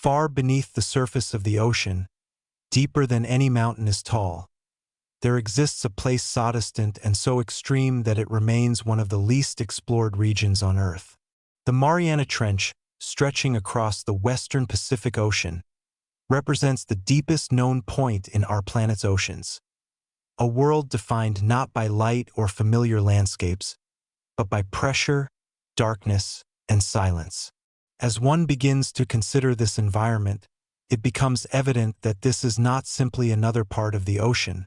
Far beneath the surface of the ocean, deeper than any mountain is tall, there exists a place so distant and so extreme that it remains one of the least explored regions on Earth. The Mariana Trench, stretching across the western Pacific Ocean, represents the deepest known point in our planet's oceans. A world defined not by light or familiar landscapes, but by pressure, darkness, and silence. As one begins to consider this environment, it becomes evident that this is not simply another part of the ocean,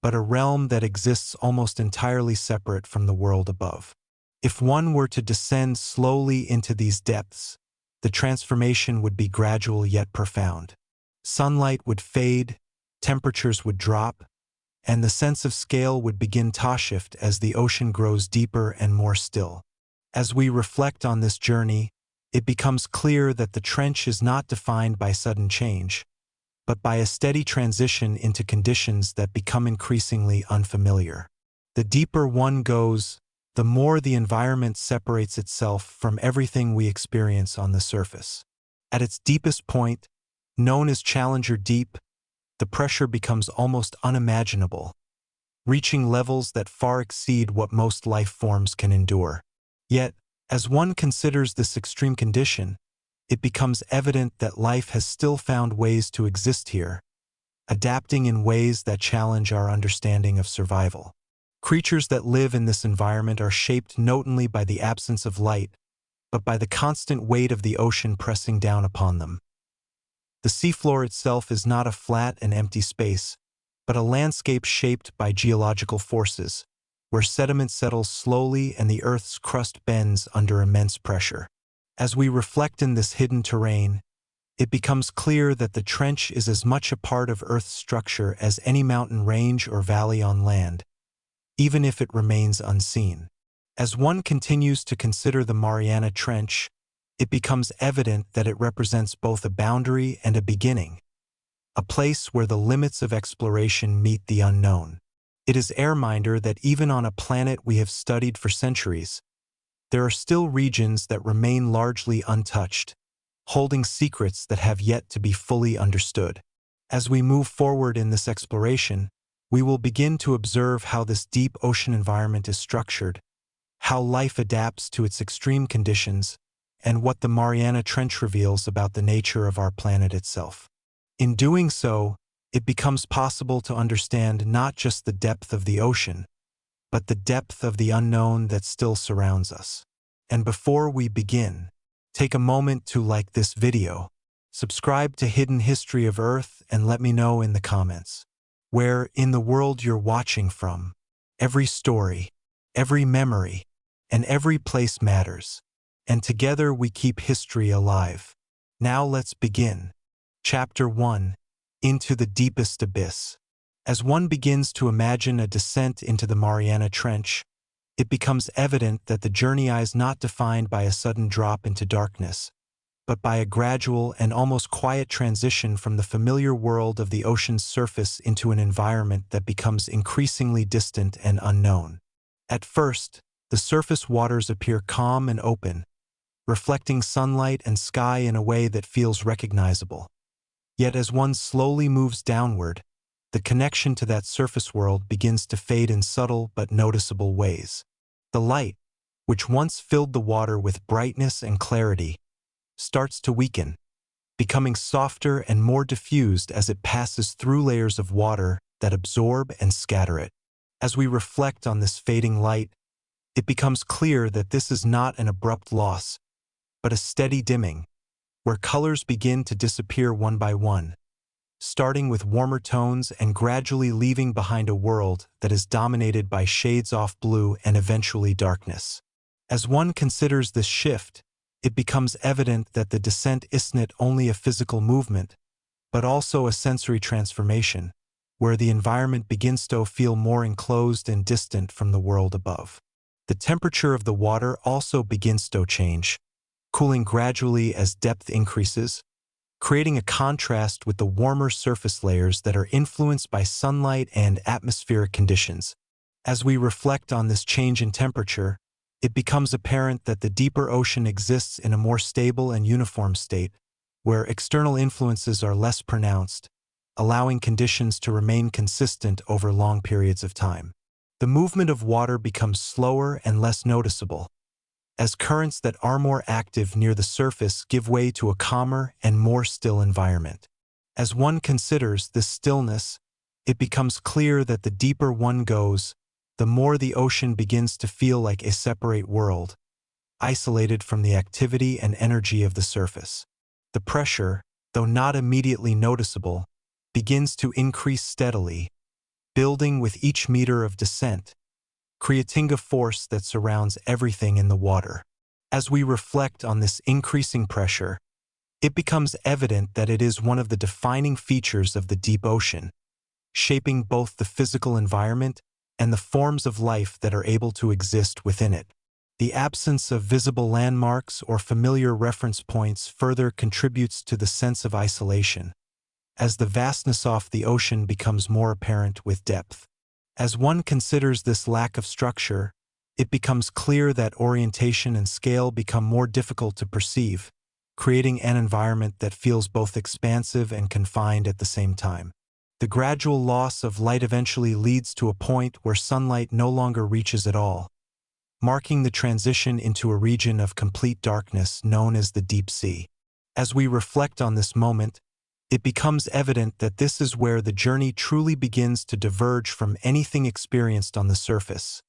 but a realm that exists almost entirely separate from the world above. If one were to descend slowly into these depths, the transformation would be gradual yet profound. Sunlight would fade, temperatures would drop, and the sense of scale would begin to shift as the ocean grows deeper and more still. As we reflect on this journey, it becomes clear that the trench is not defined by sudden change, but by a steady transition into conditions that become increasingly unfamiliar. The deeper one goes, the more the environment separates itself from everything we experience on the surface. At its deepest point, known as Challenger Deep, the pressure becomes almost unimaginable, reaching levels that far exceed what most life forms can endure. Yet, as one considers this extreme condition, it becomes evident that life has still found ways to exist here, adapting in ways that challenge our understanding of survival. Creatures that live in this environment are shaped not only by the absence of light, but by the constant weight of the ocean pressing down upon them. The seafloor itself is not a flat and empty space, but a landscape shaped by geological forces, where sediment settles slowly and the Earth's crust bends under immense pressure. As we reflect in this hidden terrain, it becomes clear that the trench is as much a part of Earth's structure as any mountain range or valley on land, even if it remains unseen. As one continues to consider the Mariana Trench, it becomes evident that it represents both a boundary and a beginning, a place where the limits of exploration meet the unknown. It is a reminder that even on a planet we have studied for centuries, there are still regions that remain largely untouched, holding secrets that have yet to be fully understood. As we move forward in this exploration, we will begin to observe how this deep ocean environment is structured, how life adapts to its extreme conditions, and what the Mariana Trench reveals about the nature of our planet itself. In doing so, it becomes possible to understand not just the depth of the ocean, but the depth of the unknown that still surrounds us. And before we begin, take a moment to like this video, subscribe to Hidden History of Earth, and let me know in the comments where in the world you're watching from. Every story, every memory, and every place matters, and together we keep history alive. Now let's begin. Chapter 1. Into the Deepest Abyss. As one begins to imagine a descent into the Mariana Trench, it becomes evident that the journey is not defined by a sudden drop into darkness, but by a gradual and almost quiet transition from the familiar world of the ocean's surface into an environment that becomes increasingly distant and unknown. At first, the surface waters appear calm and open, reflecting sunlight and sky in a way that feels recognizable. Yet as one slowly moves downward, the connection to that surface world begins to fade in subtle but noticeable ways. The light, which once filled the water with brightness and clarity, starts to weaken, becoming softer and more diffused as it passes through layers of water that absorb and scatter it. As we reflect on this fading light, it becomes clear that this is not an abrupt loss, but a steady dimming, where colors begin to disappear one by one, starting with warmer tones and gradually leaving behind a world that is dominated by shades of blue and eventually darkness. As one considers this shift, it becomes evident that the descent isn't only a physical movement, but also a sensory transformation, where the environment begins to feel more enclosed and distant from the world above. The temperature of the water also begins to change, cooling gradually as depth increases, creating a contrast with the warmer surface layers that are influenced by sunlight and atmospheric conditions. As we reflect on this change in temperature, it becomes apparent that the deeper ocean exists in a more stable and uniform state, where external influences are less pronounced, allowing conditions to remain consistent over long periods of time. The movement of water becomes slower and less noticeable, as currents that are more active near the surface give way to a calmer and more still environment. As one considers this stillness, it becomes clear that the deeper one goes, the more the ocean begins to feel like a separate world, isolated from the activity and energy of the surface. The pressure, though not immediately noticeable, begins to increase steadily, building with each meter of descent, creating a force that surrounds everything in the water. As we reflect on this increasing pressure, it becomes evident that it is one of the defining features of the deep ocean, shaping both the physical environment and the forms of life that are able to exist within it. The absence of visible landmarks or familiar reference points further contributes to the sense of isolation, as the vastness of the ocean becomes more apparent with depth. As one considers this lack of structure, it becomes clear that orientation and scale become more difficult to perceive, creating an environment that feels both expansive and confined at the same time. The gradual loss of light eventually leads to a point where sunlight no longer reaches at all, marking the transition into a region of complete darkness known as the deep sea. As we reflect on this moment, it becomes evident that this is where the journey truly begins to diverge from anything experienced on the surface,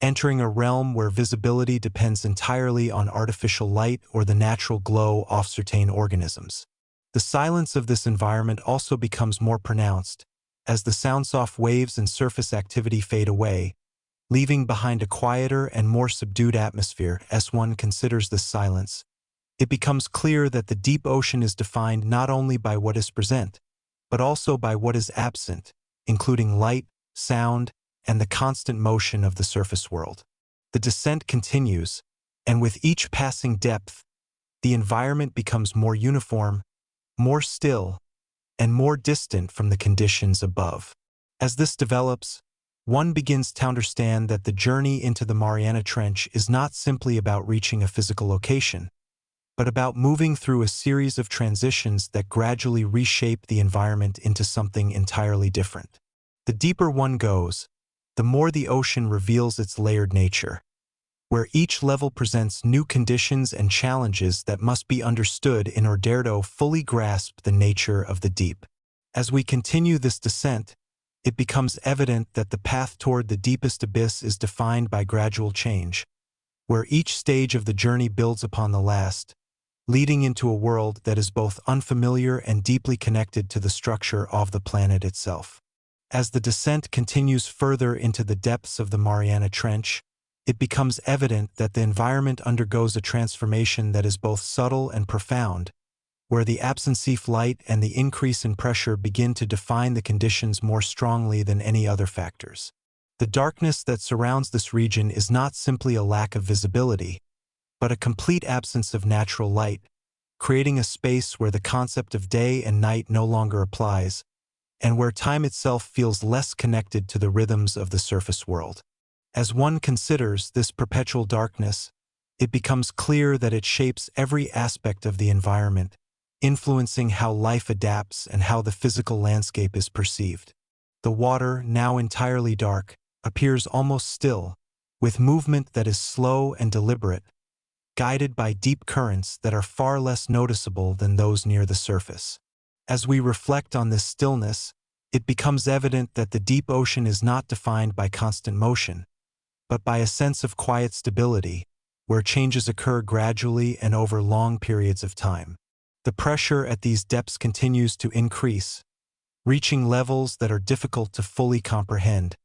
entering a realm where visibility depends entirely on artificial light or the natural glow of certain organisms. The silence of this environment also becomes more pronounced, as the sound-soft waves and surface activity fade away, leaving behind a quieter and more subdued atmosphere. As one considers this silence, it becomes clear that the deep ocean is defined not only by what is present, but also by what is absent, including light, sound, and the constant motion of the surface world. The descent continues, and with each passing depth, the environment becomes more uniform, more still, and more distant from the conditions above. As this develops, one begins to understand that the journey into the Mariana Trench is not simply about reaching a physical location, but about moving through a series of transitions that gradually reshape the environment into something entirely different. The deeper one goes, the more the ocean reveals its layered nature, where each level presents new conditions and challenges that must be understood in order to fully grasp the nature of the deep. As we continue this descent, it becomes evident that the path toward the deepest abyss is defined by gradual change, where each stage of the journey builds upon the last, leading into a world that is both unfamiliar and deeply connected to the structure of the planet itself. As the descent continues further into the depths of the Mariana Trench, it becomes evident that the environment undergoes a transformation that is both subtle and profound, where the absence of light and the increase in pressure begin to define the conditions more strongly than any other factors. The darkness that surrounds this region is not simply a lack of visibility, but a complete absence of natural light, creating a space where the concept of day and night no longer applies, and where time itself feels less connected to the rhythms of the surface world. As one considers this perpetual darkness, it becomes clear that it shapes every aspect of the environment, influencing how life adapts and how the physical landscape is perceived. The water, now entirely dark, appears almost still, with movement that is slow and deliberate, guided by deep currents that are far less noticeable than those near the surface. As we reflect on this stillness, it becomes evident that the deep ocean is not defined by constant motion, but by a sense of quiet stability, where changes occur gradually and over long periods of time. The pressure at these depths continues to increase, reaching levels that are difficult to fully comprehend,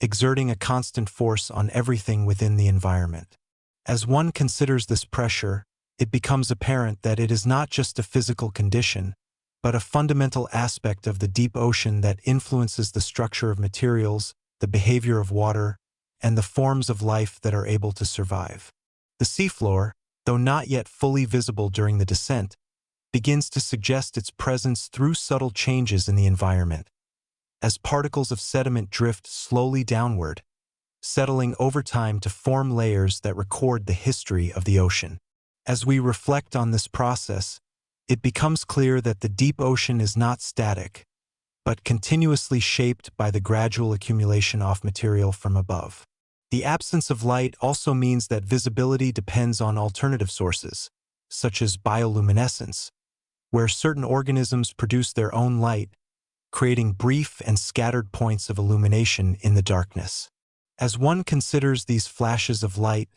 exerting a constant force on everything within the environment. As one considers this pressure, it becomes apparent that it is not just a physical condition, but a fundamental aspect of the deep ocean that influences the structure of materials, the behavior of water, and the forms of life that are able to survive. The seafloor, though not yet fully visible during the descent, begins to suggest its presence through subtle changes in the environment, as particles of sediment drift slowly downward, settling over time to form layers that record the history of the ocean. As we reflect on this process, it becomes clear that the deep ocean is not static, but continuously shaped by the gradual accumulation of material from above. The absence of light also means that visibility depends on alternative sources, such as bioluminescence, where certain organisms produce their own light, creating brief and scattered points of illumination in the darkness. As one considers these flashes of light,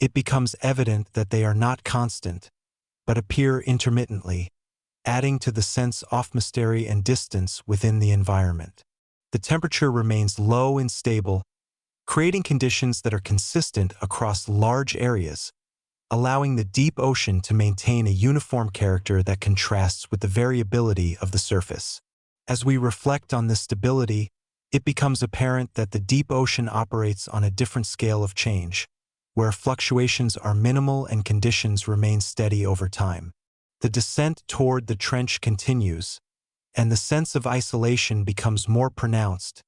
it becomes evident that they are not constant, but appear intermittently, adding to the sense of mystery and distance within the environment. The temperature remains low and stable, creating conditions that are consistent across large areas, allowing the deep ocean to maintain a uniform character that contrasts with the variability of the surface. As we reflect on this stability, it becomes apparent that the deep ocean operates on a different scale of change, where fluctuations are minimal and conditions remain steady over time. The descent toward the trench continues, and the sense of isolation becomes more pronounced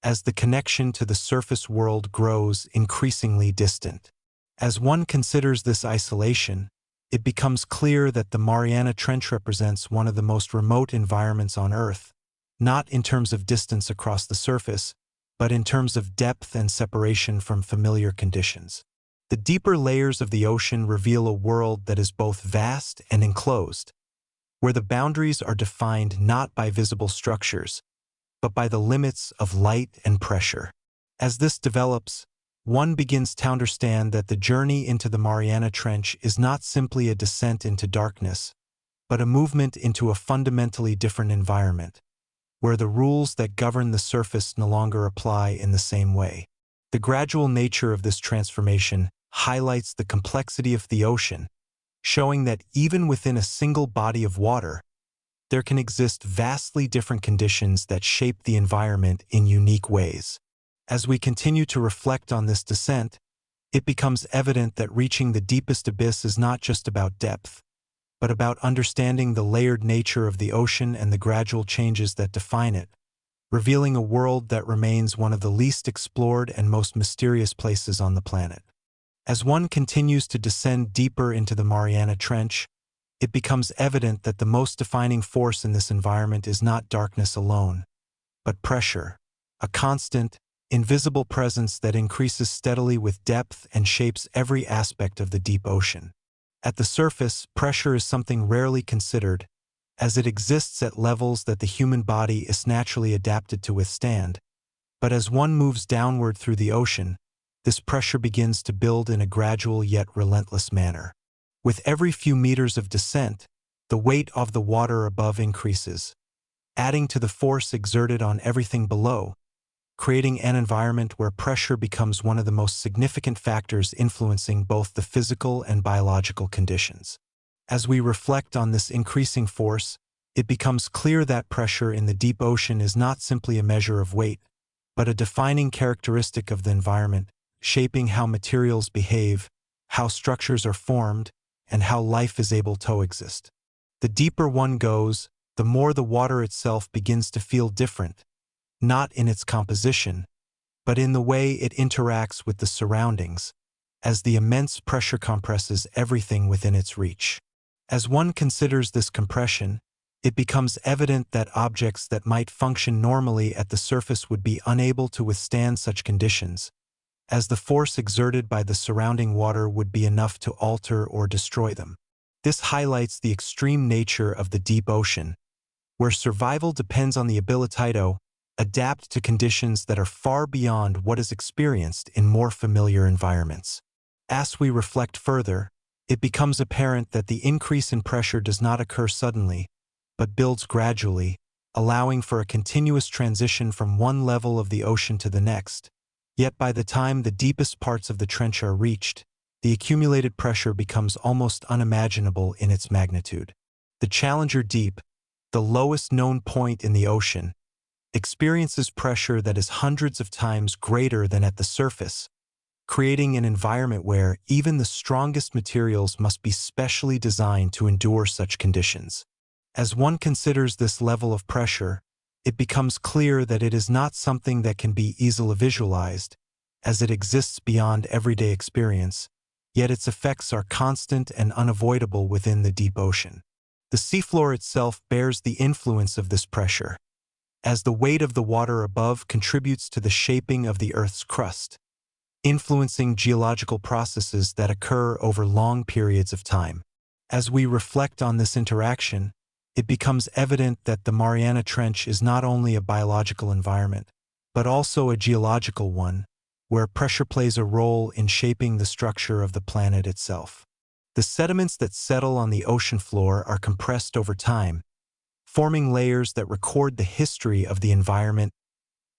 as the connection to the surface world grows increasingly distant. As one considers this isolation, it becomes clear that the Mariana Trench represents one of the most remote environments on Earth, not in terms of distance across the surface, but in terms of depth and separation from familiar conditions. The deeper layers of the ocean reveal a world that is both vast and enclosed, where the boundaries are defined not by visible structures, but by the limits of light and pressure. As this develops, one begins to understand that the journey into the Mariana Trench is not simply a descent into darkness, but a movement into a fundamentally different environment, where the rules that govern the surface no longer apply in the same way. The gradual nature of this transformation highlights the complexity of the ocean, showing that even within a single body of water, there can exist vastly different conditions that shape the environment in unique ways. As we continue to reflect on this descent, it becomes evident that reaching the deepest abyss is not just about depth, but about understanding the layered nature of the ocean and the gradual changes that define it, revealing a world that remains one of the least explored and most mysterious places on the planet. As one continues to descend deeper into the Mariana Trench, it becomes evident that the most defining force in this environment is not darkness alone, but pressure, a constant, invisible presence that increases steadily with depth and shapes every aspect of the deep ocean. At the surface, pressure is something rarely considered, as it exists at levels that the human body is naturally adapted to withstand. But as one moves downward through the ocean, this pressure begins to build in a gradual yet relentless manner. With every few meters of descent, the weight of the water above increases, adding to the force exerted on everything below, creating an environment where pressure becomes one of the most significant factors influencing both the physical and biological conditions. As we reflect on this increasing force, it becomes clear that pressure in the deep ocean is not simply a measure of weight, but a defining characteristic of the environment, shaping how materials behave, how structures are formed, and how life is able to exist. The deeper one goes, the more the water itself begins to feel different, not in its composition, but in the way it interacts with the surroundings, as the immense pressure compresses everything within its reach. As one considers this compression, it becomes evident that objects that might function normally at the surface would be unable to withstand such conditions, as the force exerted by the surrounding water would be enough to alter or destroy them. This highlights the extreme nature of the deep ocean, where survival depends on the ability to adapt to conditions that are far beyond what is experienced in more familiar environments. As we reflect further, it becomes apparent that the increase in pressure does not occur suddenly, but builds gradually, allowing for a continuous transition from one level of the ocean to the next. Yet by the time the deepest parts of the trench are reached, the accumulated pressure becomes almost unimaginable in its magnitude. The Challenger Deep, the lowest known point in the ocean, experiences pressure that is hundreds of times greater than at the surface, creating an environment where even the strongest materials must be specially designed to endure such conditions. As one considers this level of pressure, it becomes clear that it is not something that can be easily visualized, as it exists beyond everyday experience, yet its effects are constant and unavoidable within the deep ocean. The seafloor itself bears the influence of this pressure, as the weight of the water above contributes to the shaping of the Earth's crust, influencing geological processes that occur over long periods of time. As we reflect on this interaction, it becomes evident that the Mariana Trench is not only a biological environment, but also a geological one, where pressure plays a role in shaping the structure of the planet itself. The sediments that settle on the ocean floor are compressed over time, forming layers that record the history of the environment,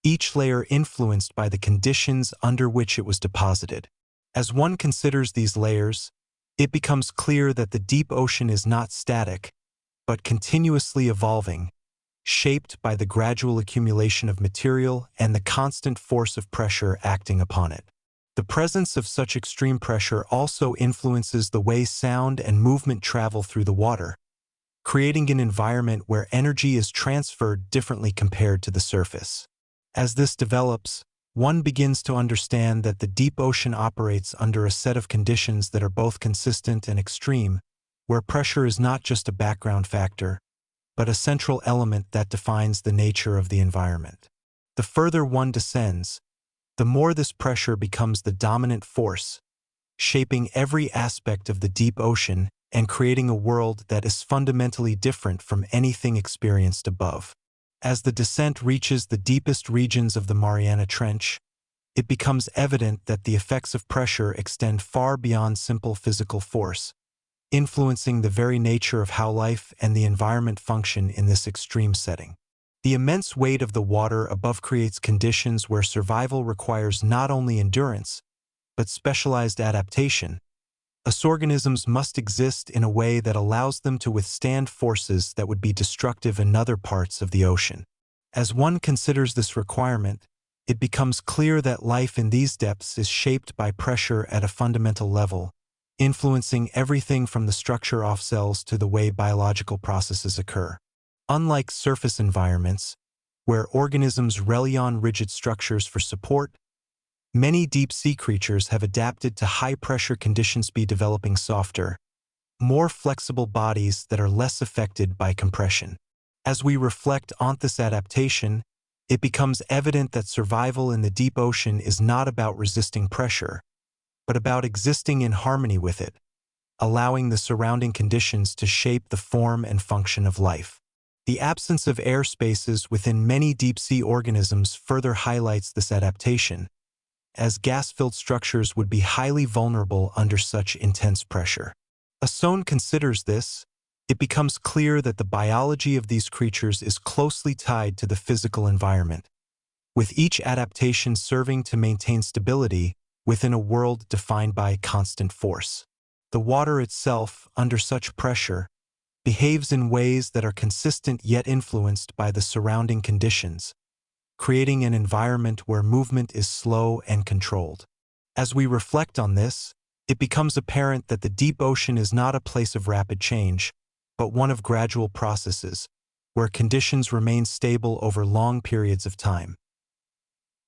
each layer influenced by the conditions under which it was deposited. As one considers these layers, it becomes clear that the deep ocean is not static, but continuously evolving, shaped by the gradual accumulation of material and the constant force of pressure acting upon it. The presence of such extreme pressure also influences the way sound and movement travel through the water, creating an environment where energy is transferred differently compared to the surface. As this develops, one begins to understand that the deep ocean operates under a set of conditions that are both consistent and extreme, where pressure is not just a background factor, but a central element that defines the nature of the environment. The further one descends, the more this pressure becomes the dominant force, shaping every aspect of the deep ocean and creating a world that is fundamentally different from anything experienced above. As the descent reaches the deepest regions of the Mariana Trench, it becomes evident that the effects of pressure extend far beyond simple physical force, influencing the very nature of how life and the environment function in this extreme setting. The immense weight of the water above creates conditions where survival requires not only endurance, but specialized adaptation. Us organisms must exist in a way that allows them to withstand forces that would be destructive in other parts of the ocean. As one considers this requirement, it becomes clear that life in these depths is shaped by pressure at a fundamental level, influencing everything from the structure of cells to the way biological processes occur. Unlike surface environments, where organisms rely on rigid structures for support, many deep-sea creatures have adapted to high-pressure conditions by developing softer, more flexible bodies that are less affected by compression. As we reflect on this adaptation, it becomes evident that survival in the deep ocean is not about resisting pressure, but about existing in harmony with it, allowing the surrounding conditions to shape the form and function of life. The absence of air spaces within many deep-sea organisms further highlights this adaptation, as gas-filled structures would be highly vulnerable under such intense pressure. As one considers this, it becomes clear that the biology of these creatures is closely tied to the physical environment, with each adaptation serving to maintain stability within a world defined by constant force. The water itself, under such pressure, behaves in ways that are consistent yet influenced by the surrounding conditions, creating an environment where movement is slow and controlled. As we reflect on this, it becomes apparent that the deep ocean is not a place of rapid change, but one of gradual processes, where conditions remain stable over long periods of time.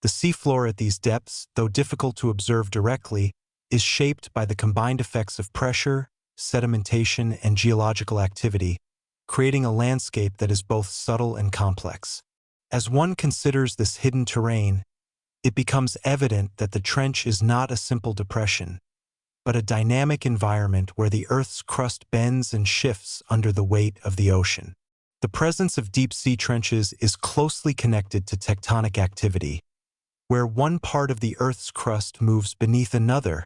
The seafloor at these depths, though difficult to observe directly, is shaped by the combined effects of pressure, sedimentation, and geological activity, creating a landscape that is both subtle and complex. As one considers this hidden terrain, it becomes evident that the trench is not a simple depression, but a dynamic environment where the Earth's crust bends and shifts under the weight of the ocean. The presence of deep-sea trenches is closely connected to tectonic activity, where one part of the Earth's crust moves beneath another,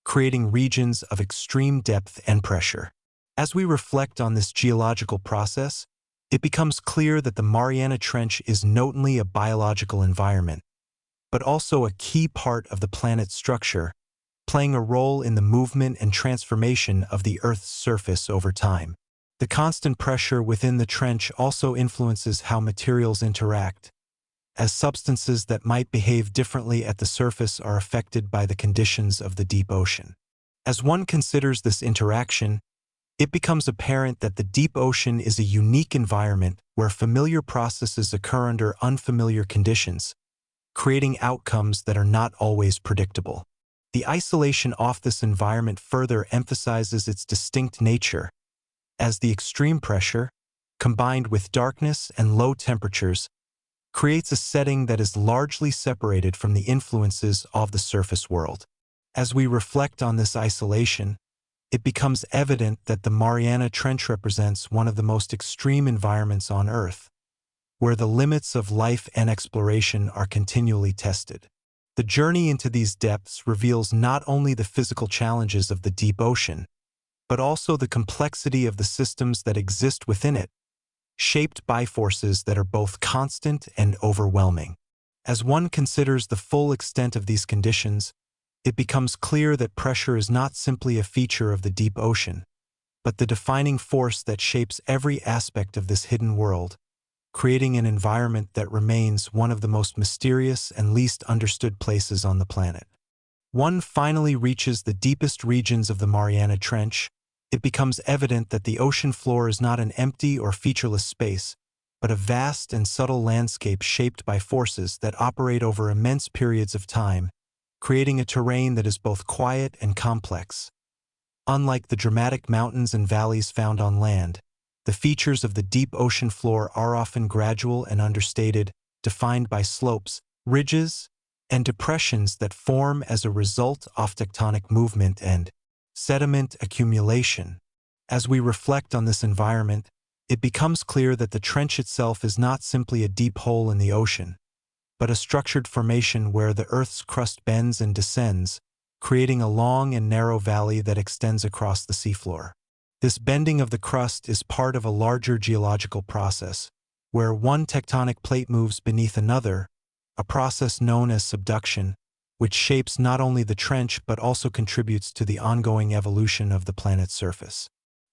creating regions of extreme depth and pressure. As we reflect on this geological process, it becomes clear that the Mariana Trench is not only a biological environment, but also a key part of the planet's structure, playing a role in the movement and transformation of the Earth's surface over time. The constant pressure within the trench also influences how materials interact, as substances that might behave differently at the surface are affected by the conditions of the deep ocean. As one considers this interaction, it becomes apparent that the deep ocean is a unique environment where familiar processes occur under unfamiliar conditions, creating outcomes that are not always predictable. The isolation of this environment further emphasizes its distinct nature, as the extreme pressure, combined with darkness and low temperatures, creates a setting that is largely separated from the influences of the surface world. As we reflect on this isolation, it becomes evident that the Mariana Trench represents one of the most extreme environments on Earth, where the limits of life and exploration are continually tested. The journey into these depths reveals not only the physical challenges of the deep ocean, but also the complexity of the systems that exist within it, shaped by forces that are both constant and overwhelming. As one considers the full extent of these conditions, it becomes clear that pressure is not simply a feature of the deep ocean, but the defining force that shapes every aspect of this hidden world, creating an environment that remains one of the most mysterious and least understood places on the planet. One finally reaches the deepest regions of the Mariana Trench, it becomes evident that the ocean floor is not an empty or featureless space, but a vast and subtle landscape shaped by forces that operate over immense periods of time, creating a terrain that is both quiet and complex. Unlike the dramatic mountains and valleys found on land, the features of the deep ocean floor are often gradual and understated, defined by slopes, ridges, and depressions that form as a result of tectonic movement and sediment accumulation. As we reflect on this environment, it becomes clear that the trench itself is not simply a deep hole in the ocean, but a structured formation where the Earth's crust bends and descends, creating a long and narrow valley that extends across the seafloor. This bending of the crust is part of a larger geological process, where one tectonic plate moves beneath another, a process known as subduction, which shapes not only the trench but also contributes to the ongoing evolution of the planet's surface.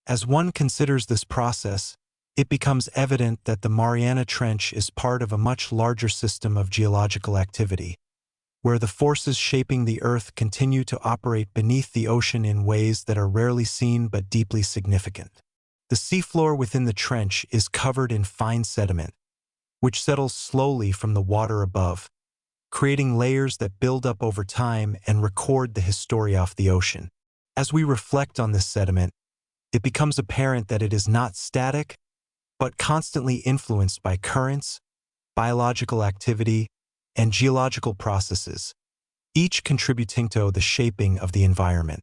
As one considers this process, it becomes evident that the Mariana Trench is part of a much larger system of geological activity, where the forces shaping the Earth continue to operate beneath the ocean in ways that are rarely seen but deeply significant. The seafloor within the trench is covered in fine sediment, which settles slowly from the water above, creating layers that build up over time and record the history of the ocean. As we reflect on this sediment, it becomes apparent that it is not static, but constantly influenced by currents, biological activity, and geological processes, each contributing to the shaping of the environment.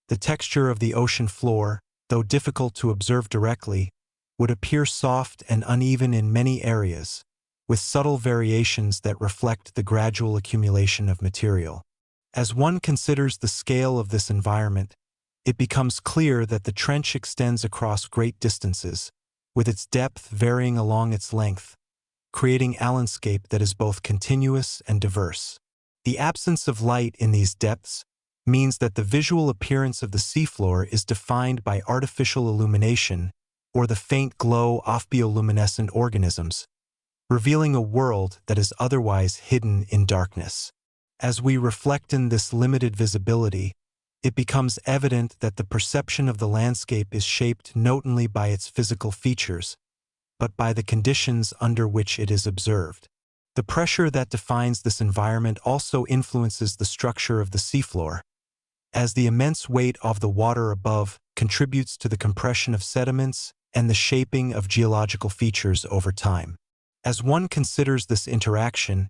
The texture of the ocean floor, though difficult to observe directly, would appear soft and uneven in many areas, with subtle variations that reflect the gradual accumulation of material. As one considers the scale of this environment, it becomes clear that the trench extends across great distances, with its depth varying along its length, creating a landscape that is both continuous and diverse. The absence of light in these depths means that the visual appearance of the seafloor is defined by artificial illumination or the faint glow of bioluminescent organisms, revealing a world that is otherwise hidden in darkness. As we reflect on this limited visibility, it becomes evident that the perception of the landscape is shaped not only by its physical features, but by the conditions under which it is observed. The pressure that defines this environment also influences the structure of the seafloor, as the immense weight of the water above contributes to the compression of sediments and the shaping of geological features over time. As one considers this interaction,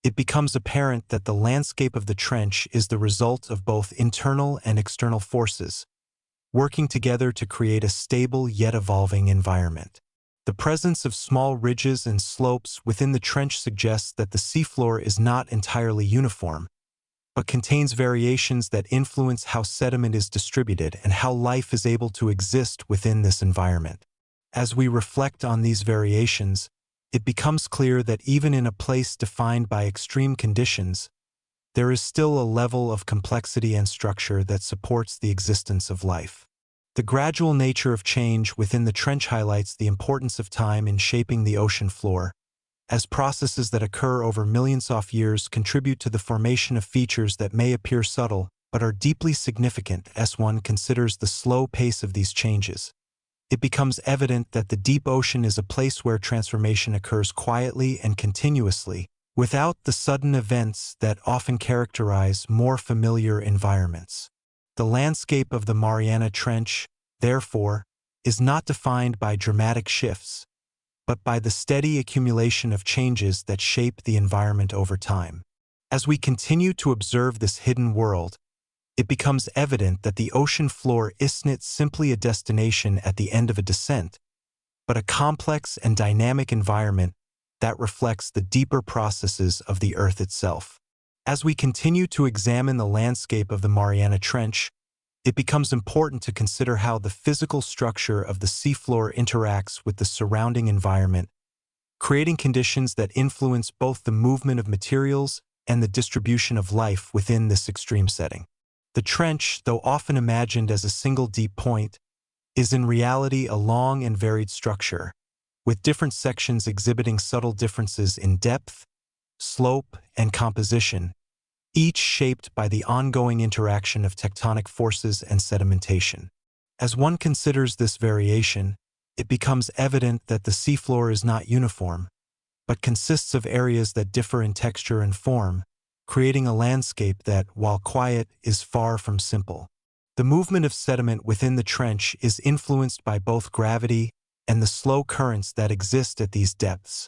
it becomes apparent that the landscape of the trench is the result of both internal and external forces, working together to create a stable yet evolving environment. The presence of small ridges and slopes within the trench suggests that the seafloor is not entirely uniform, but contains variations that influence how sediment is distributed and how life is able to exist within this environment. As we reflect on these variations, it becomes clear that even in a place defined by extreme conditions, there is still a level of complexity and structure that supports the existence of life. The gradual nature of change within the trench highlights the importance of time in shaping the ocean floor, as processes that occur over millions of years contribute to the formation of features that may appear subtle but are deeply significant as one considers the slow pace of these changes. It becomes evident that the deep ocean is a place where transformation occurs quietly and continuously, without the sudden events that often characterize more familiar environments. The landscape of the Mariana Trench, therefore, is not defined by dramatic shifts, but by the steady accumulation of changes that shape the environment over time. As we continue to observe this hidden world, it becomes evident that the ocean floor isn't simply a destination at the end of a descent, but a complex and dynamic environment that reflects the deeper processes of the Earth itself. As we continue to examine the landscape of the Mariana Trench, it becomes important to consider how the physical structure of the seafloor interacts with the surrounding environment, creating conditions that influence both the movement of materials and the distribution of life within this extreme setting. The trench, though often imagined as a single deep point, is in reality a long and varied structure, with different sections exhibiting subtle differences in depth, slope, and composition, each shaped by the ongoing interaction of tectonic forces and sedimentation. As one considers this variation, it becomes evident that the seafloor is not uniform, but consists of areas that differ in texture and form, creating a landscape that, while quiet, is far from simple. The movement of sediment within the trench is influenced by both gravity and the slow currents that exist at these depths,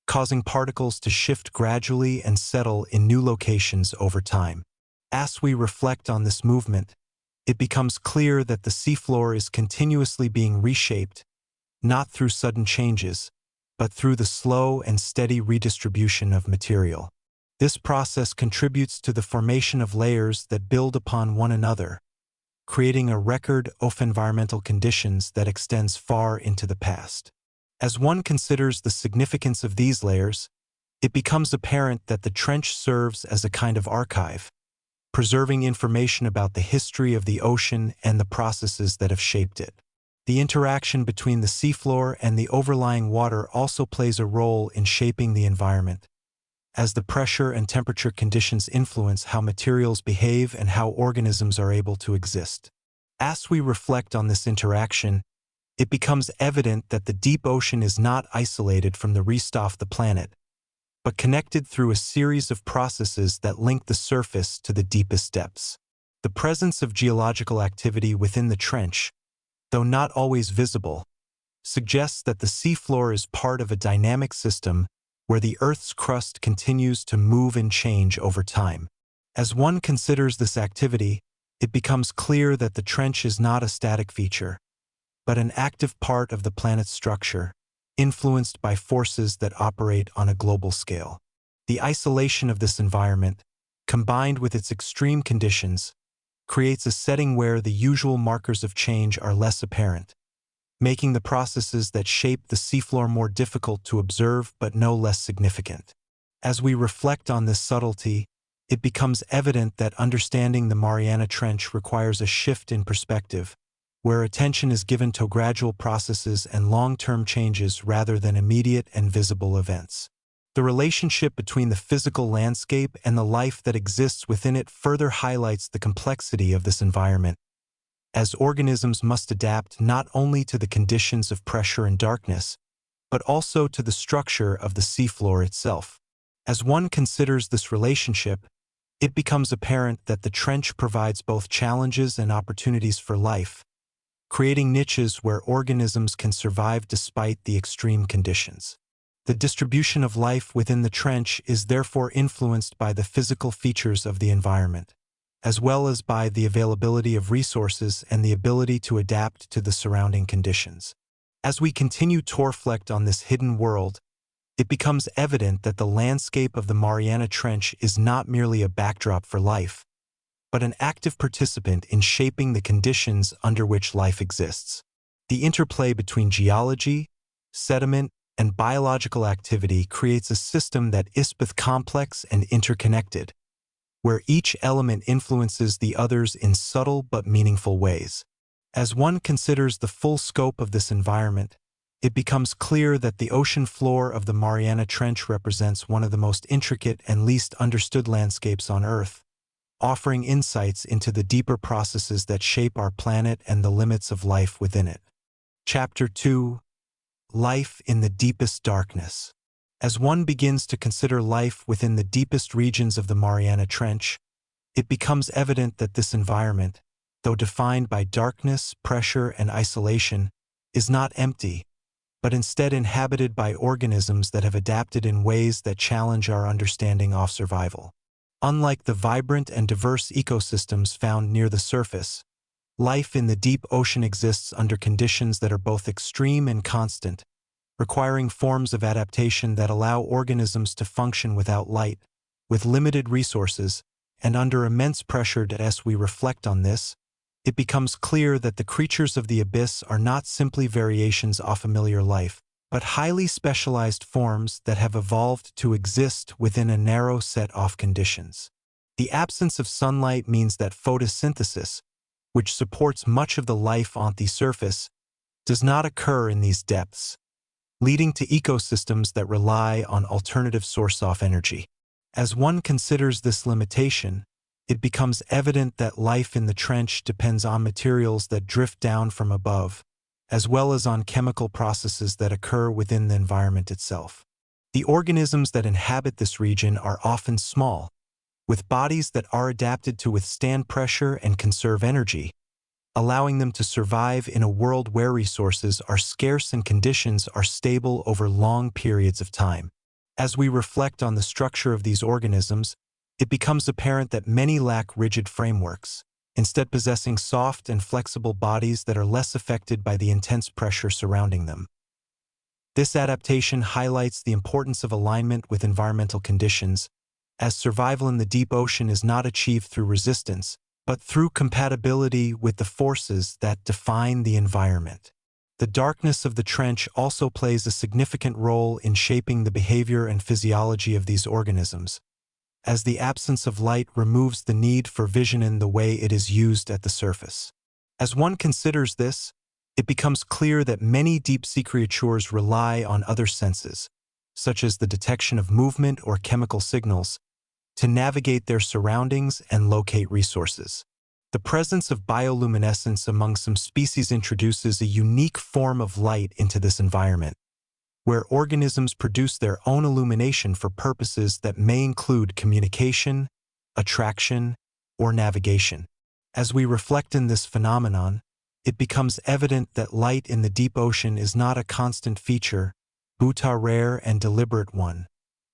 causing particles to shift gradually and settle in new locations over time. As we reflect on this movement, it becomes clear that the seafloor is continuously being reshaped, not through sudden changes, but through the slow and steady redistribution of material. This process contributes to the formation of layers that build upon one another, creating a record of environmental conditions that extends far into the past. As one considers the significance of these layers, it becomes apparent that the trench serves as a kind of archive, preserving information about the history of the ocean and the processes that have shaped it. The interaction between the seafloor and the overlying water also plays a role in shaping the environment, as the pressure and temperature conditions influence how materials behave and how organisms are able to exist. As we reflect on this interaction, it becomes evident that the deep ocean is not isolated from the rest of the planet, but connected through a series of processes that link the surface to the deepest depths. The presence of geological activity within the trench, though not always visible, suggests that the seafloor is part of a dynamic system where the Earth's crust continues to move and change over time. As one considers this activity, it becomes clear that the trench is not a static feature, but an active part of the planet's structure, influenced by forces that operate on a global scale. The isolation of this environment, combined with its extreme conditions, creates a setting where the usual markers of change are less apparent, making the processes that shape the seafloor more difficult to observe but no less significant. As we reflect on this subtlety, it becomes evident that understanding the Mariana Trench requires a shift in perspective, where attention is given to gradual processes and long-term changes rather than immediate and visible events. The relationship between the physical landscape and the life that exists within it further highlights the complexity of this environment, as organisms must adapt not only to the conditions of pressure and darkness, but also to the structure of the seafloor itself. As one considers this relationship, it becomes apparent that the trench provides both challenges and opportunities for life, creating niches where organisms can survive despite the extreme conditions. The distribution of life within the trench is therefore influenced by the physical features of the environment, as well as by the availability of resources and the ability to adapt to the surrounding conditions. As we continue to reflect on this hidden world, it becomes evident that the landscape of the Mariana Trench is not merely a backdrop for life, but an active participant in shaping the conditions under which life exists. The interplay between geology, sediment, and biological activity creates a system that is both complex and interconnected, where each element influences the others in subtle but meaningful ways. As one considers the full scope of this environment, it becomes clear that the ocean floor of the Mariana Trench represents one of the most intricate and least understood landscapes on Earth, offering insights into the deeper processes that shape our planet and the limits of life within it. Chapter 2: Life in the Deepest Darkness. As one begins to consider life within the deepest regions of the Mariana Trench, it becomes evident that this environment, though defined by darkness, pressure, and isolation, is not empty, but instead inhabited by organisms that have adapted in ways that challenge our understanding of survival. Unlike the vibrant and diverse ecosystems found near the surface, life in the deep ocean exists under conditions that are both extreme and constant, requiring forms of adaptation that allow organisms to function without light, with limited resources, and under immense pressure. As we reflect on this, it becomes clear that the creatures of the abyss are not simply variations of familiar life, but highly specialized forms that have evolved to exist within a narrow set of conditions. The absence of sunlight means that photosynthesis, which supports much of the life on the surface, does not occur in these depths, leading to ecosystems that rely on alternative sources of energy. As one considers this limitation, it becomes evident that life in the trench depends on materials that drift down from above, as well as on chemical processes that occur within the environment itself. The organisms that inhabit this region are often small, with bodies that are adapted to withstand pressure and conserve energy, allowing them to survive in a world where resources are scarce and conditions are stable over long periods of time. As we reflect on the structure of these organisms, it becomes apparent that many lack rigid frameworks, instead possessing soft and flexible bodies that are less affected by the intense pressure surrounding them. This adaptation highlights the importance of alignment with environmental conditions, as survival in the deep ocean is not achieved through resistance, but through compatibility with the forces that define the environment. The darkness of the trench also plays a significant role in shaping the behavior and physiology of these organisms, as the absence of light removes the need for vision in the way it is used at the surface. As one considers this, it becomes clear that many deep-sea creatures rely on other senses, such as the detection of movement or chemical signals, to navigate their surroundings and locate resources. The presence of bioluminescence among some species introduces a unique form of light into this environment, where organisms produce their own illumination for purposes that may include communication, attraction, or navigation. As we reflect on this phenomenon, it becomes evident that light in the deep ocean is not a constant feature, but a rare and deliberate one,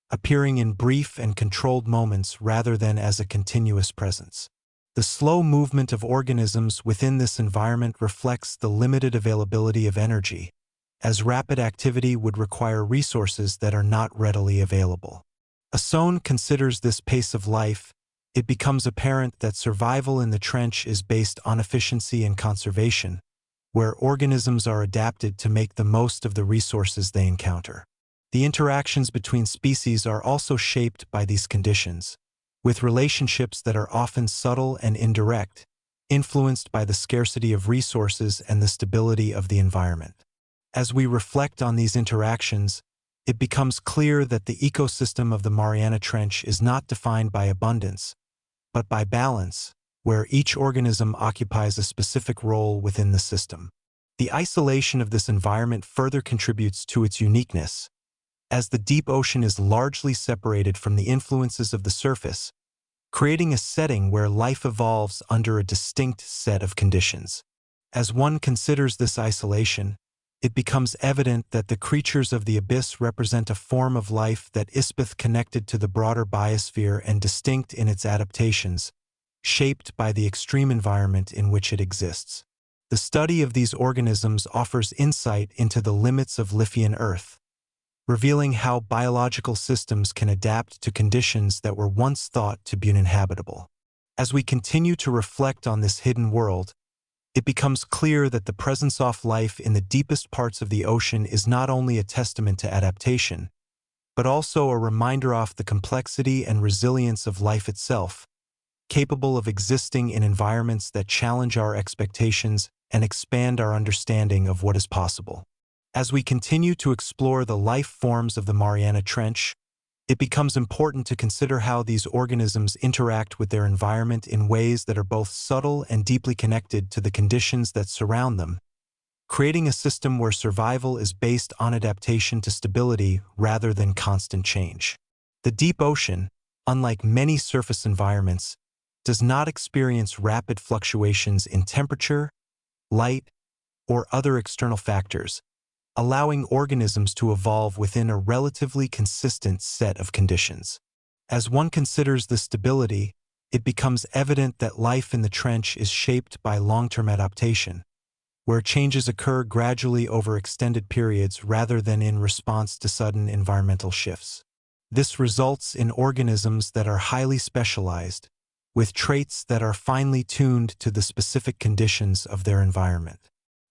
appearing in brief and controlled moments rather than as a continuous presence. The slow movement of organisms within this environment reflects the limited availability of energy, as rapid activity would require resources that are not readily available. As one considers this pace of life, it becomes apparent that survival in the trench is based on efficiency and conservation, where organisms are adapted to make the most of the resources they encounter. The interactions between species are also shaped by these conditions, with relationships that are often subtle and indirect, influenced by the scarcity of resources and the stability of the environment. As we reflect on these interactions, it becomes clear that the ecosystem of the Mariana Trench is not defined by abundance, but by balance, where each organism occupies a specific role within the system. The isolation of this environment further contributes to its uniqueness, as the deep ocean is largely separated from the influences of the surface, creating a setting where life evolves under a distinct set of conditions. As one considers this isolation, it becomes evident that the creatures of the abyss represent a form of life that is both connected to the broader biosphere and distinct in its adaptations, shaped by the extreme environment in which it exists. The study of these organisms offers insight into the limits of Lithian Earth, revealing how biological systems can adapt to conditions that were once thought to be uninhabitable. As we continue to reflect on this hidden world, it becomes clear that the presence of life in the deepest parts of the ocean is not only a testament to adaptation, but also a reminder of the complexity and resilience of life itself, capable of existing in environments that challenge our expectations and expand our understanding of what is possible. As we continue to explore the life forms of the Mariana Trench, it becomes important to consider how these organisms interact with their environment in ways that are both subtle and deeply connected to the conditions that surround them, creating a system where survival is based on adaptation to stability rather than constant change. The deep ocean, unlike many surface environments, does not experience rapid fluctuations in temperature, light, or other external factors, allowing organisms to evolve within a relatively consistent set of conditions. As one considers the stability, it becomes evident that life in the trench is shaped by long-term adaptation, where changes occur gradually over extended periods rather than in response to sudden environmental shifts. This results in organisms that are highly specialized, with traits that are finely tuned to the specific conditions of their environment.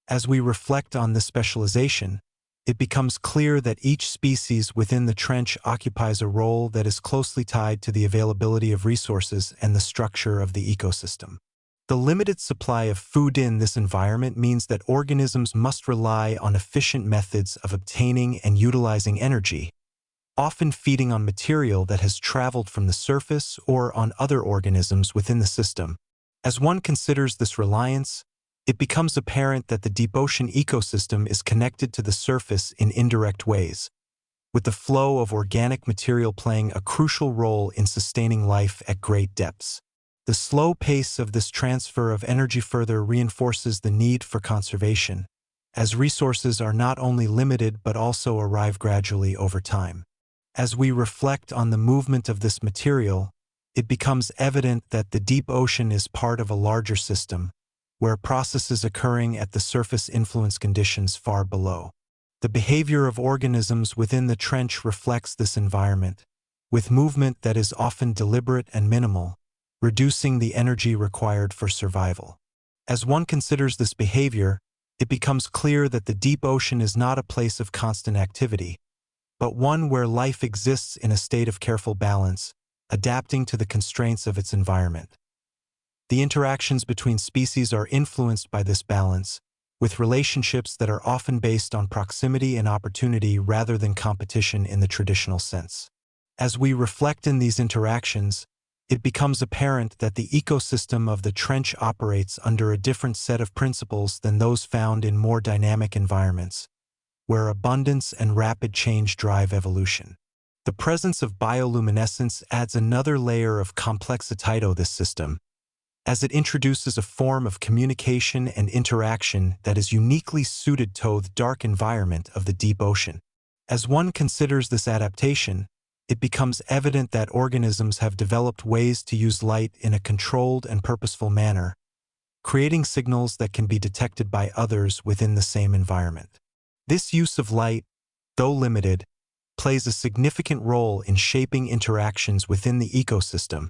As we reflect on this specialization, it becomes clear that each species within the trench occupies a role that is closely tied to the availability of resources and the structure of the ecosystem. The limited supply of food in this environment means that organisms must rely on efficient methods of obtaining and utilizing energy, often feeding on material that has traveled from the surface or on other organisms within the system. As one considers this reliance, it becomes apparent that the deep ocean ecosystem is connected to the surface in indirect ways, with the flow of organic material playing a crucial role in sustaining life at great depths. The slow pace of this transfer of energy further reinforces the need for conservation, as resources are not only limited but also arrive gradually over time. As we reflect on the movement of this material, it becomes evident that the deep ocean is part of a larger system, where processes occurring at the surface influence conditions far below. The behavior of organisms within the trench reflects this environment, with movement that is often deliberate and minimal, reducing the energy required for survival. As one considers this behavior, it becomes clear that the deep ocean is not a place of constant activity, but one where life exists in a state of careful balance, adapting to the constraints of its environment. The interactions between species are influenced by this balance, with relationships that are often based on proximity and opportunity rather than competition in the traditional sense. As we reflect in these interactions, it becomes apparent that the ecosystem of the trench operates under a different set of principles than those found in more dynamic environments, where abundance and rapid change drive evolution. The presence of bioluminescence adds another layer of complexity to this system, as it introduces a form of communication and interaction that is uniquely suited to the dark environment of the deep ocean. As one considers this adaptation, it becomes evident that organisms have developed ways to use light in a controlled and purposeful manner, creating signals that can be detected by others within the same environment. This use of light, though limited, plays a significant role in shaping interactions within the ecosystem,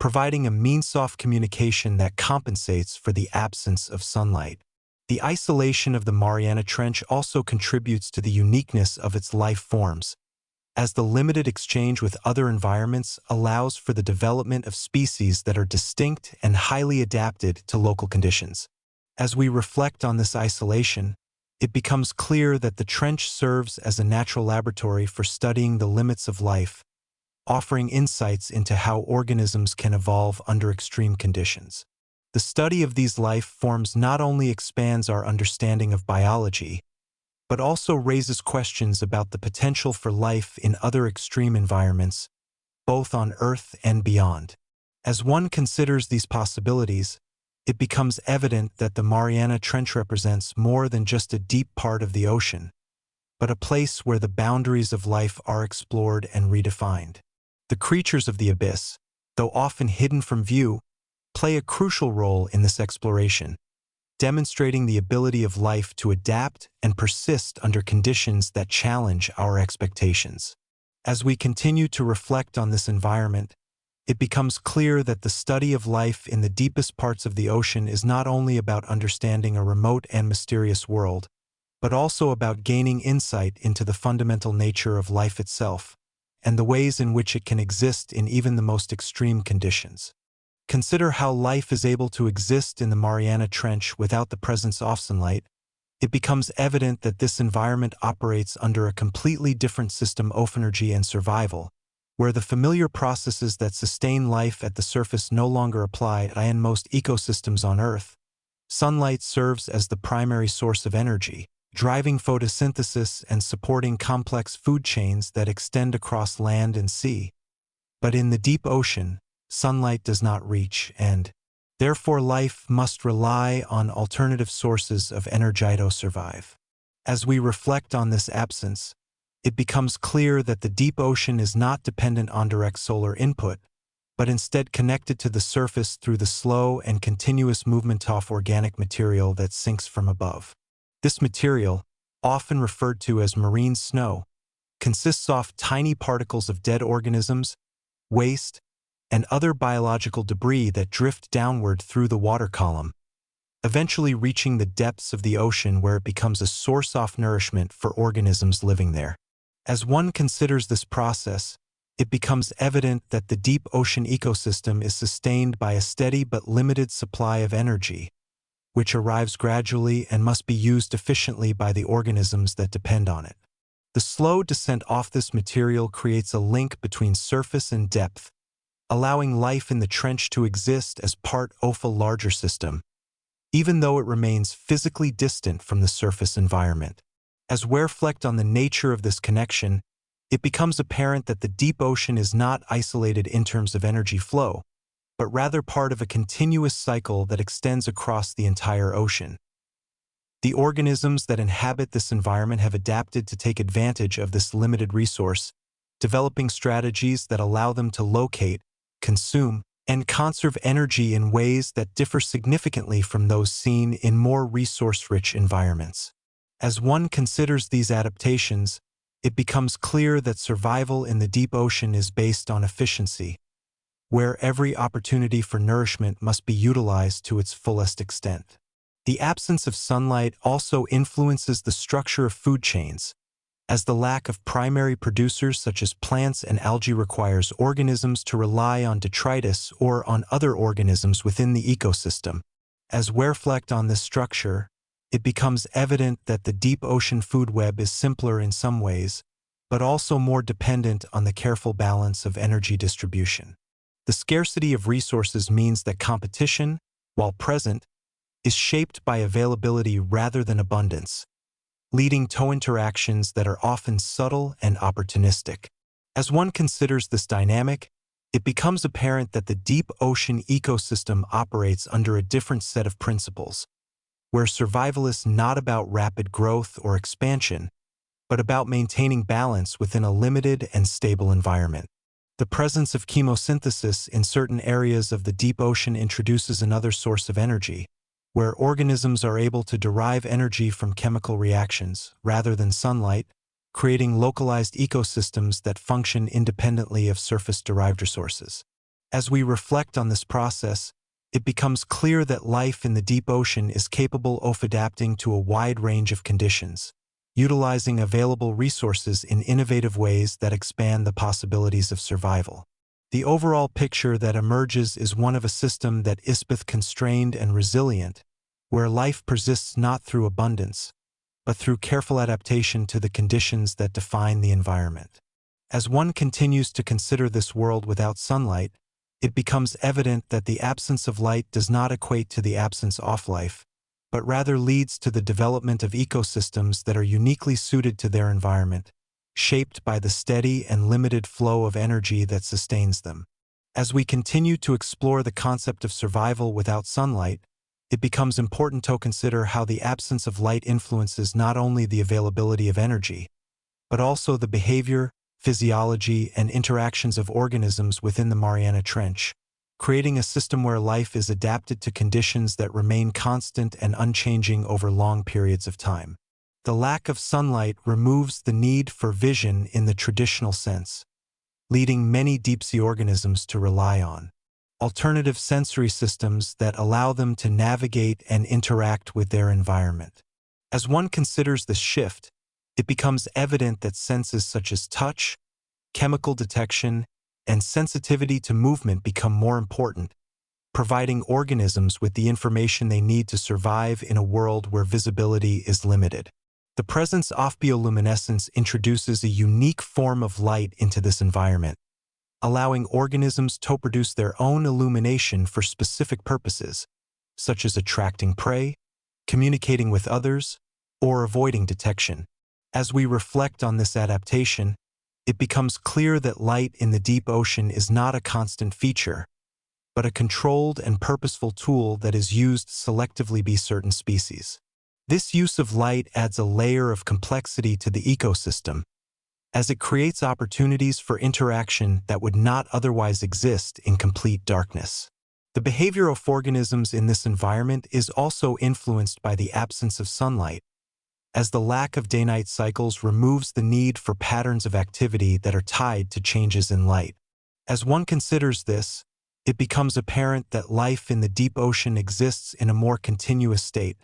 providing a means of communication that compensates for the absence of sunlight. The isolation of the Mariana Trench also contributes to the uniqueness of its life forms, as the limited exchange with other environments allows for the development of species that are distinct and highly adapted to local conditions. As we reflect on this isolation, it becomes clear that the trench serves as a natural laboratory for studying the limits of life, offering insights into how organisms can evolve under extreme conditions. The study of these life forms not only expands our understanding of biology, but also raises questions about the potential for life in other extreme environments, both on Earth and beyond. As one considers these possibilities, it becomes evident that the Mariana Trench represents more than just a deep part of the ocean, but a place where the boundaries of life are explored and redefined. The creatures of the abyss, though often hidden from view, play a crucial role in this exploration, demonstrating the ability of life to adapt and persist under conditions that challenge our expectations. As we continue to reflect on this environment, it becomes clear that the study of life in the deepest parts of the ocean is not only about understanding a remote and mysterious world, but also about gaining insight into the fundamental nature of life itself and the ways in which it can exist in even the most extreme conditions. Consider how life is able to exist in the Mariana Trench without the presence of sunlight. It becomes evident that this environment operates under a completely different system of energy and survival, where the familiar processes that sustain life at the surface no longer apply in most ecosystems on Earth. Sunlight serves as the primary source of energy, driving photosynthesis and supporting complex food chains that extend across land and sea. But in the deep ocean, sunlight does not reach, and Therefore, life must rely on alternative sources of energy to survive. As we reflect on this absence, it becomes clear that the deep ocean is not dependent on direct solar input, but instead connected to the surface through the slow and continuous movement of organic material that sinks from above. This material, often referred to as marine snow, consists of tiny particles of dead organisms, waste, and other biological debris that drift downward through the water column, eventually reaching the depths of the ocean where it becomes a source of nourishment for organisms living there. As one considers this process, it becomes evident that the deep ocean ecosystem is sustained by a steady but limited supply of energy, which arrives gradually and must be used efficiently by the organisms that depend on it. The slow descent off this material creates a link between surface and depth, allowing life in the trench to exist as part of a larger system, even though it remains physically distant from the surface environment. As we reflect on the nature of this connection, it becomes apparent that the deep ocean is not isolated in terms of energy flow, but rather part of a continuous cycle that extends across the entire ocean. The organisms that inhabit this environment have adapted to take advantage of this limited resource, developing strategies that allow them to locate, consume, and conserve energy in ways that differ significantly from those seen in more resource-rich environments. As one considers these adaptations, it becomes clear that survival in the deep ocean is based on efficiency, where every opportunity for nourishment must be utilized to its fullest extent. The absence of sunlight also influences the structure of food chains, as the lack of primary producers such as plants and algae requires organisms to rely on detritus or on other organisms within the ecosystem. As we reflect on this structure, it becomes evident that the deep ocean food web is simpler in some ways, but also more dependent on the careful balance of energy distribution. The scarcity of resources means that competition, while present, is shaped by availability rather than abundance, leading to interactions that are often subtle and opportunistic. As one considers this dynamic, it becomes apparent that the deep ocean ecosystem operates under a different set of principles, where survival is not about rapid growth or expansion, but about maintaining balance within a limited and stable environment. The presence of chemosynthesis in certain areas of the deep ocean introduces another source of energy, where organisms are able to derive energy from chemical reactions rather than sunlight, creating localized ecosystems that function independently of surface-derived resources. As we reflect on this process, it becomes clear that life in the deep ocean is capable of adapting to a wide range of conditions, utilizing available resources in innovative ways that expand the possibilities of survival. The overall picture that emerges is one of a system that is both constrained and resilient, where life persists not through abundance, but through careful adaptation to the conditions that define the environment. As one continues to consider this world without sunlight, it becomes evident that the absence of light does not equate to the absence of life, but rather leads to the development of ecosystems that are uniquely suited to their environment, shaped by the steady and limited flow of energy that sustains them. As we continue to explore the concept of survival without sunlight, it becomes important to consider how the absence of light influences not only the availability of energy, but also the behavior, physiology, and interactions of organisms within the Mariana Trench, creating a system where life is adapted to conditions that remain constant and unchanging over long periods of time. The lack of sunlight removes the need for vision in the traditional sense, leading many deep-sea organisms to rely on alternative sensory systems that allow them to navigate and interact with their environment. As one considers this shift, it becomes evident that senses such as touch, chemical detection, and sensitivity to movement become more important, providing organisms with the information they need to survive in a world where visibility is limited. The presence of bioluminescence introduces a unique form of light into this environment, allowing organisms to produce their own illumination for specific purposes, such as attracting prey, communicating with others, or avoiding detection. As we reflect on this adaptation, it becomes clear that light in the deep ocean is not a constant feature, but a controlled and purposeful tool that is used selectively by certain species. This use of light adds a layer of complexity to the ecosystem, as it creates opportunities for interaction that would not otherwise exist in complete darkness. The behavior of organisms in this environment is also influenced by the absence of sunlight, as the lack of day-night cycles removes the need for patterns of activity that are tied to changes in light. As one considers this, it becomes apparent that life in the deep ocean exists in a more continuous state,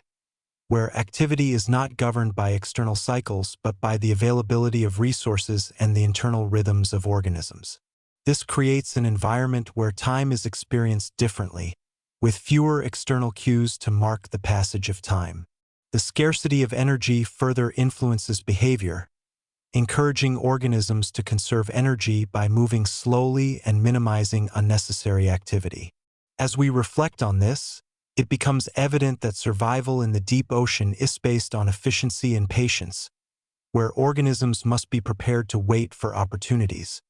where activity is not governed by external cycles but by the availability of resources and the internal rhythms of organisms. This creates an environment where time is experienced differently, with fewer external cues to mark the passage of time. The scarcity of energy further influences behavior, encouraging organisms to conserve energy by moving slowly and minimizing unnecessary activity. As we reflect on this, it becomes evident that survival in the deep ocean is based on efficiency and patience, where organisms must be prepared to wait for opportunities,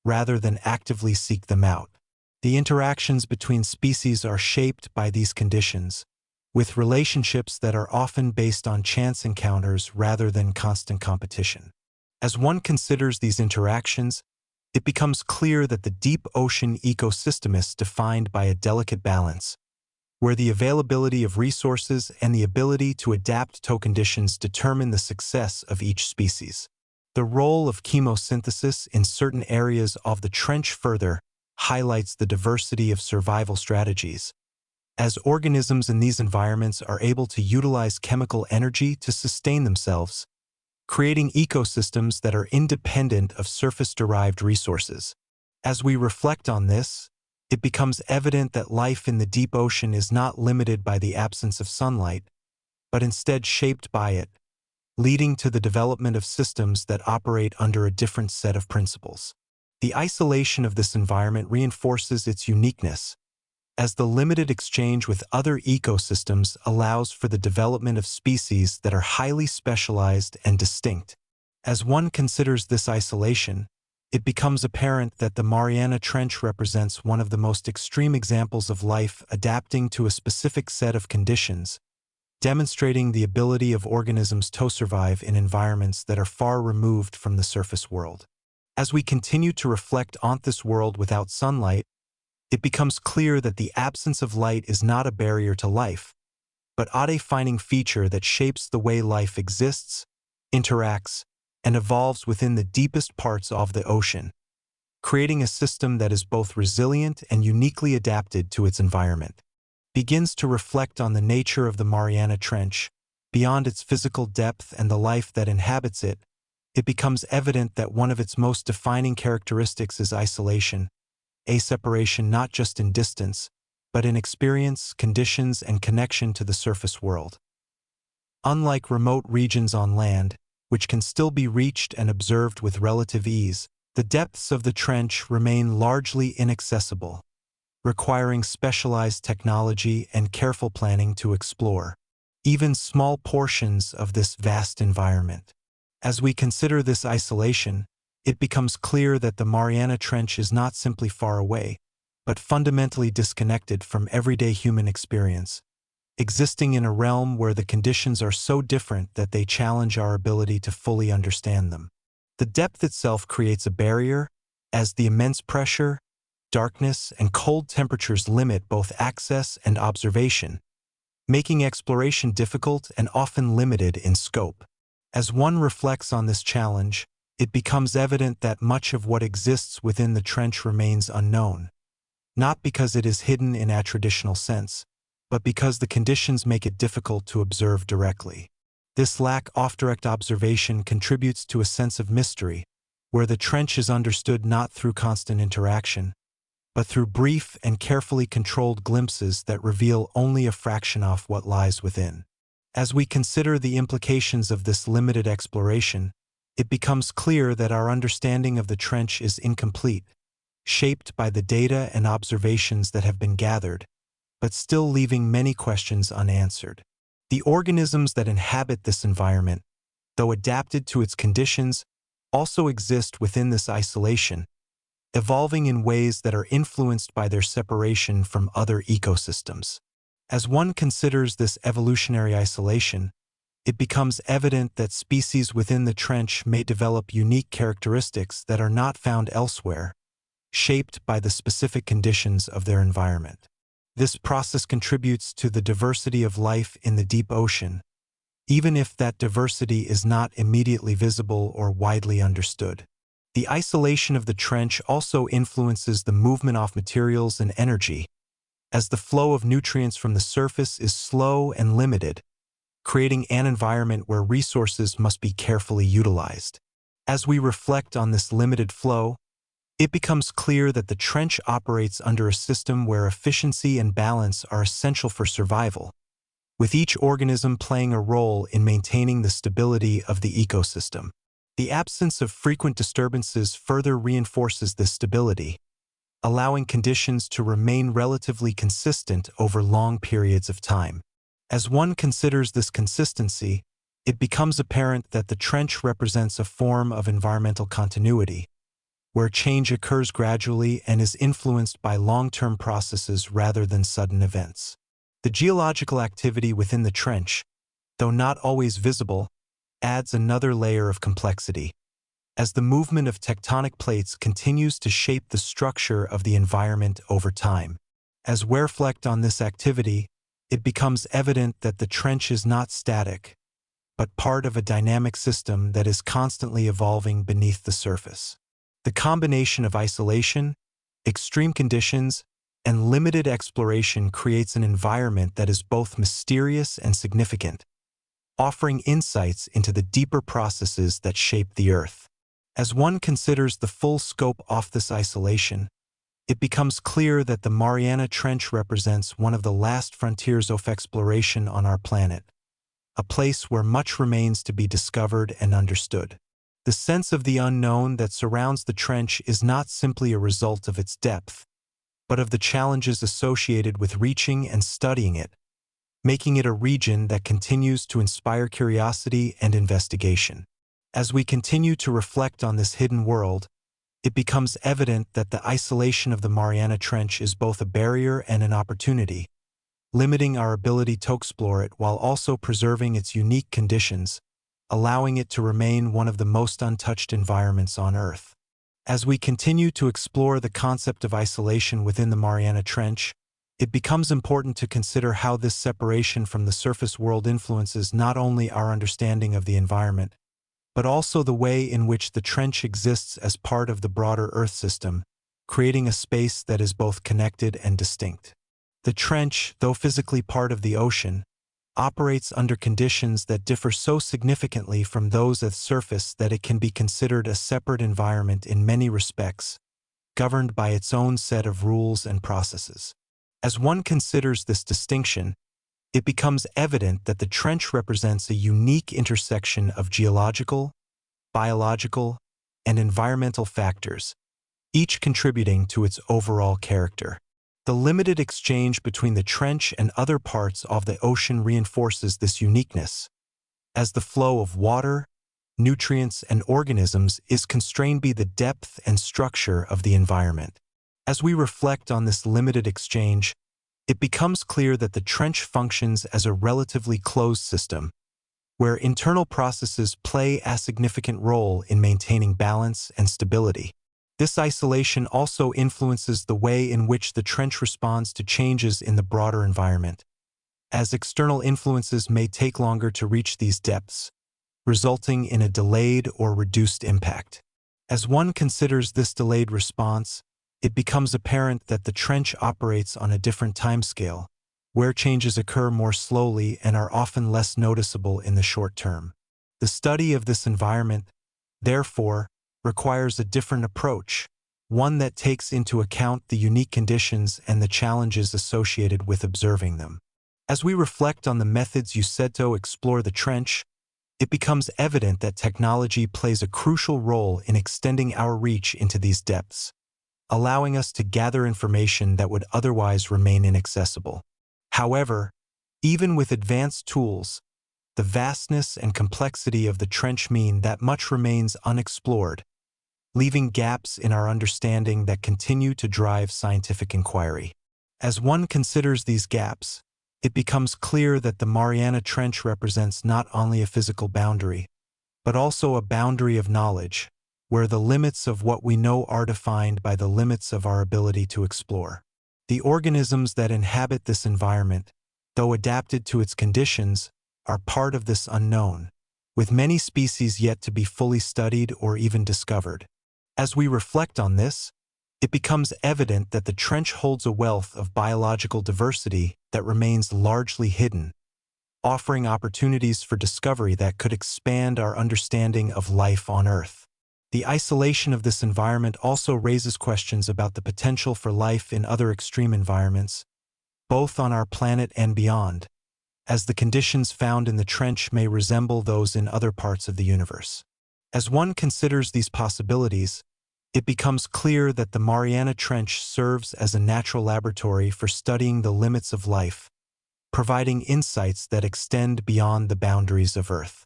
rather than actively seek them out. The interactions between species are shaped by these conditions, with relationships that are often based on chance encounters rather than constant competition. As one considers these interactions, it becomes clear that the deep ocean ecosystem is defined by a delicate balance, where the availability of resources and the ability to adapt to conditions determine the success of each species. The role of chemosynthesis in certain areas of the trench further highlights the diversity of survival strategies, as organisms in these environments are able to utilize chemical energy to sustain themselves, creating ecosystems that are independent of surface-derived resources. As we reflect on this, it becomes evident that life in the deep ocean is not limited by the absence of sunlight, but instead shaped by it, leading to the development of systems that operate under a different set of principles. The isolation of this environment reinforces its uniqueness, as the limited exchange with other ecosystems allows for the development of species that are highly specialized and distinct. As one considers this isolation, it becomes apparent that the Mariana Trench represents one of the most extreme examples of life adapting to a specific set of conditions, demonstrating the ability of organisms to survive in environments that are far removed from the surface world. As we continue to reflect on this world without sunlight, it becomes clear that the absence of light is not a barrier to life, but a defining feature that shapes the way life exists, interacts, and evolves within the deepest parts of the ocean, creating a system that is both resilient and uniquely adapted to its environment. Begins to reflect on the nature of the Mariana Trench, beyond its physical depth and the life that inhabits it, it becomes evident that one of its most defining characteristics is isolation, a separation not just in distance, but in experience, conditions, and connection to the surface world. Unlike remote regions on land, which can still be reached and observed with relative ease, the depths of the trench remain largely inaccessible, requiring specialized technology and careful planning to explore even small portions of this vast environment. As we consider this isolation, it becomes clear that the Mariana Trench is not simply far away, but fundamentally disconnected from everyday human experience, existing in a realm where the conditions are so different that they challenge our ability to fully understand them. The depth itself creates a barrier, as the immense pressure, darkness, and cold temperatures limit both access and observation, making exploration difficult and often limited in scope. As one reflects on this challenge, it becomes evident that much of what exists within the trench remains unknown, not because it is hidden in a traditional sense, but because the conditions make it difficult to observe directly. This lack of direct observation contributes to a sense of mystery, where the trench is understood not through constant interaction, but through brief and carefully controlled glimpses that reveal only a fraction of what lies within. As we consider the implications of this limited exploration, it becomes clear that our understanding of the trench is incomplete, shaped by the data and observations that have been gathered, but still leaving many questions unanswered. The organisms that inhabit this environment, though adapted to its conditions, also exist within this isolation, evolving in ways that are influenced by their separation from other ecosystems. As one considers this evolutionary isolation, it becomes evident that species within the trench may develop unique characteristics that are not found elsewhere, shaped by the specific conditions of their environment. This process contributes to the diversity of life in the deep ocean, even if that diversity is not immediately visible or widely understood. The isolation of the trench also influences the movement of materials and energy, as the flow of nutrients from the surface is slow and limited, creating an environment where resources must be carefully utilized. As we reflect on this limited flow, it becomes clear that the trench operates under a system where efficiency and balance are essential for survival, with each organism playing a role in maintaining the stability of the ecosystem. The absence of frequent disturbances further reinforces this stability, allowing conditions to remain relatively consistent over long periods of time. As one considers this consistency, it becomes apparent that the trench represents a form of environmental continuity, where change occurs gradually and is influenced by long-term processes rather than sudden events. The geological activity within the trench, though not always visible, adds another layer of complexity, as the movement of tectonic plates continues to shape the structure of the environment over time. As we reflect on this activity, it becomes evident that the trench is not static, but part of a dynamic system that is constantly evolving beneath the surface. The combination of isolation, extreme conditions, and limited exploration creates an environment that is both mysterious and significant, offering insights into the deeper processes that shape the Earth. As one considers the full scope of this isolation, it becomes clear that the Mariana Trench represents one of the last frontiers of exploration on our planet, a place where much remains to be discovered and understood. The sense of the unknown that surrounds the trench is not simply a result of its depth, but of the challenges associated with reaching and studying it, making it a region that continues to inspire curiosity and investigation. As we continue to reflect on this hidden world, it becomes evident that the isolation of the Mariana Trench is both a barrier and an opportunity, limiting our ability to explore it while also preserving its unique conditions, allowing it to remain one of the most untouched environments on Earth. As we continue to explore the concept of isolation within the Mariana Trench, it becomes important to consider how this separation from the surface world influences not only our understanding of the environment, but also the way in which the trench exists as part of the broader Earth system, creating a space that is both connected and distinct. The trench, though physically part of the ocean, operates under conditions that differ so significantly from those at the surface that it can be considered a separate environment in many respects, governed by its own set of rules and processes. As one considers this distinction, it becomes evident that the trench represents a unique intersection of geological, biological, and environmental factors, each contributing to its overall character. The limited exchange between the trench and other parts of the ocean reinforces this uniqueness, as the flow of water, nutrients, and organisms is constrained by the depth and structure of the environment. As we reflect on this limited exchange, it becomes clear that the trench functions as a relatively closed system, where internal processes play a significant role in maintaining balance and stability. This isolation also influences the way in which the trench responds to changes in the broader environment, as external influences may take longer to reach these depths, resulting in a delayed or reduced impact. As one considers this delayed response, it becomes apparent that the trench operates on a different timescale, where changes occur more slowly and are often less noticeable in the short term. The study of this environment, therefore, requires a different approach, one that takes into account the unique conditions and the challenges associated with observing them. As we reflect on the methods used to explore the trench, it becomes evident that technology plays a crucial role in extending our reach into these depths, allowing us to gather information that would otherwise remain inaccessible. However, even with advanced tools, the vastness and complexity of the trench mean that much remains unexplored, leaving gaps in our understanding that continue to drive scientific inquiry. As one considers these gaps, it becomes clear that the Mariana Trench represents not only a physical boundary, but also a boundary of knowledge, where the limits of what we know are defined by the limits of our ability to explore. The organisms that inhabit this environment, though adapted to its conditions, are part of this unknown, with many species yet to be fully studied or even discovered. As we reflect on this, it becomes evident that the trench holds a wealth of biological diversity that remains largely hidden, offering opportunities for discovery that could expand our understanding of life on Earth. The isolation of this environment also raises questions about the potential for life in other extreme environments, both on our planet and beyond, as the conditions found in the trench may resemble those in other parts of the universe. As one considers these possibilities, it becomes clear that the Mariana Trench serves as a natural laboratory for studying the limits of life, providing insights that extend beyond the boundaries of Earth.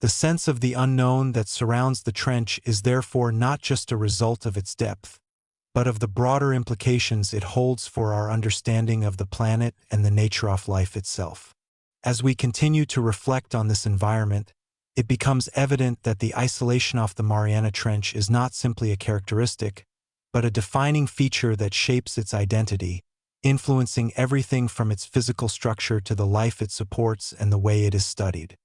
The sense of the unknown that surrounds the trench is therefore not just a result of its depth, but of the broader implications it holds for our understanding of the planet and the nature of life itself. As we continue to reflect on this environment, it becomes evident that the isolation off the Mariana Trench is not simply a characteristic, but a defining feature that shapes its identity, influencing everything from its physical structure to the life it supports and the way it is studied.